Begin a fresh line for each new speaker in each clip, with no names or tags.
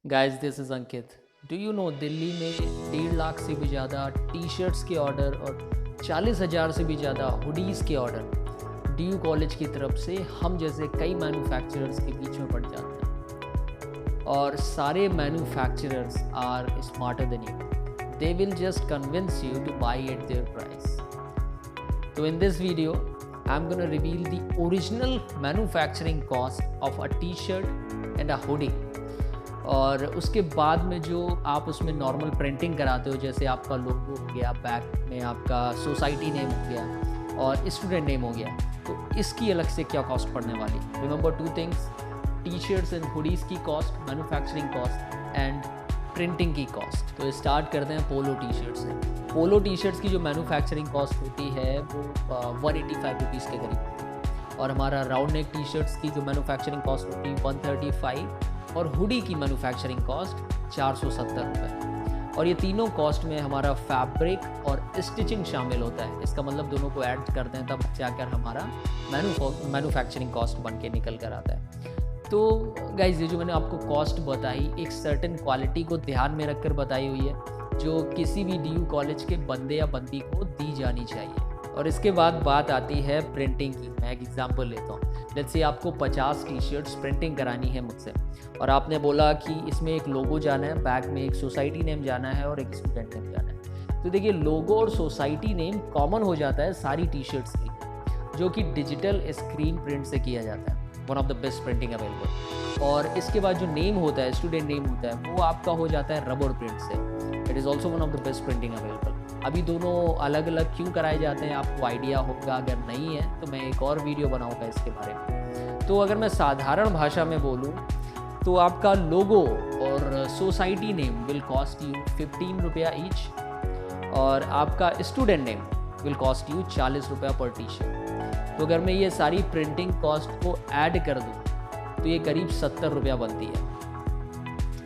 Guys this is Ankit. Do you know Delhi में 1.5 लाख से भी ज़्यादा टी शर्ट्स के ऑर्डर और 40,000 से भी ज़्यादा हुडीज़ के ऑर्डर DU कॉलेज की तरफ से हम जैसे कई मैन्युफैक्चरर्स के बीच में पड़ जाते हैं। और सारे manufacturers are smarter than you, they will just convince you to buy at their price. तो in this video I am gonna reveal the original manufacturing cost of a T shirt and a hoodie. और उसके बाद में जो आप उसमें normal printing कराते हो, जैसे आपका लोगो हो गया, बैक में आपका सोसाइटी नेम हो गया और स्टूडेंट नेम हो गया, तो इसकी अलग से क्या कॉस्ट पड़ने वाली। Remember 2 things, T shirts and hoodies की cost, manufacturing cost and printing की कॉस्ट। तो स्टार्ट करते हैं पोलो टी शर्ट से। पोलो टी शर्ट्स की जो मैन्युफैक्चरिंग कॉस्ट होती है वो 185 रुपीज़ के करीब होती है, और हमारा राउंड नेक टी शर्ट्स की जो मैन्युफैक्चरिंग कॉस्ट होती है 135, और हुडी की मैन्युफैक्चरिंग कॉस्ट 470 रुपये। और ये तीनों कॉस्ट में हमारा फैब्रिक और स्टिचिंग शामिल होता है। इसका मतलब दोनों को ऐड करते हैं तब जाकर हमारा मैन्युफैक्चरिंग कॉस्ट बन के निकल कर आता है। तो गाइज ये जो मैंने आपको कॉस्ट बताई एक सर्टेन क्वालिटी को ध्यान में रखकर बताई हुई है, जो किसी भी DU कॉलेज के बंदे या बंदी को दी जानी चाहिए। और इसके बाद बात आती है प्रिंटिंग की। मैं एक एग्जांपल लेता हूँ। लेट्स से आपको 50 टी शर्ट्स प्रिंटिंग करानी है मुझसे, और आपने बोला कि इसमें एक लोगो जाना है, बैक में एक सोसाइटी नेम जाना है और एक स्टूडेंट नेम जाना है। तो देखिए, लोगो और सोसाइटी नेम कॉमन हो जाता है सारी टी शर्ट्स की, जो कि डिजिटल स्क्रीन प्रिंट से किया जाता है, one of the best printing available. और इसके बाद जो नेम होता है, स्टूडेंट नेम होता है, वो आपका हो जाता है रबर प्रिंट से। It is also one of the best printing available. अभी दोनों अलग अलग क्यों कराए जाते हैं आपको आइडिया होगा, अगर नहीं है तो मैं एक और वीडियो बनाऊंगा इसके बारे में। तो अगर मैं साधारण भाषा में बोलूं तो आपका लोगो और society name will cost you 15 रुपया ईच, और आपका student name will cost you 40 रुपया पर टी शर्ट। तो अगर मैं ये सारी प्रिंटिंग कॉस्ट को ऐड कर दूँ तो ये करीब 70 रुपया बनती है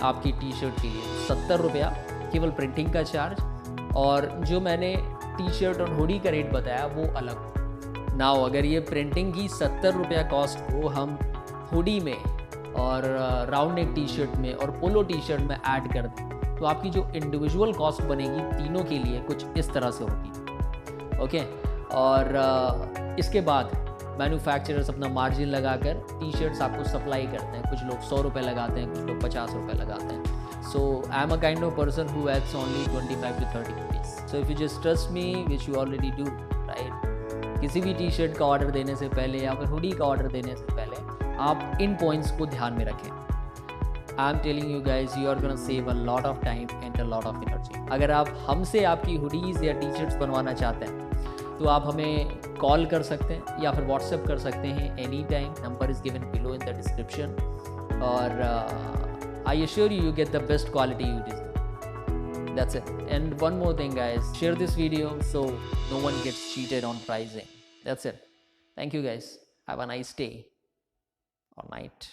आपकी टी शर्ट के लिए। 70 रुपया केवल प्रिंटिंग का चार्ज, और जो मैंने टी शर्ट और हुडी का रेट बताया वो अलग। नाउ अगर ये प्रिंटिंग की 70 रुपया कॉस्ट को हम हुडी में और राउंड नेक टी शर्ट में और पोलो टी शर्ट में ऐड कर दें, तो आपकी जो इंडिविजुअल कॉस्ट बनेगी तीनों के लिए कुछ इस तरह से होगी। ओके, और इसके बाद मैन्युफैक्चरर्स अपना मार्जिन लगाकर टी शर्ट्स आपको सप्लाई करते हैं। कुछ लोग 100 रुपये लगाते हैं, कुछ लोग 50 रुपये लगाते हैं। So I'm a kind of person who adds only 25 to 30 rupees. So if you just trust me, which you already do, right? किसी भी टी शर्ट का ऑर्डर देने से पहले या फिर हुडी का ऑर्डर देने से पहले आप इन पॉइंट्स को ध्यान में रखें। I am telling you guys, you are gonna save a lot of time and a lot of energy. अगर आप हमसे आपकी हुडीज़ या टी शर्ट्स बनवाना चाहते हैं तो आप हमें कॉल कर सकते हैं या फिर व्हाट्सएप कर सकते हैं any time. Number is given below in the description. और I assure you, you get the best quality you deserve. That's it. And one more thing, guys, share this video so no one gets cheated on pricing. That's it. Thank you, guys. Have a nice day or night.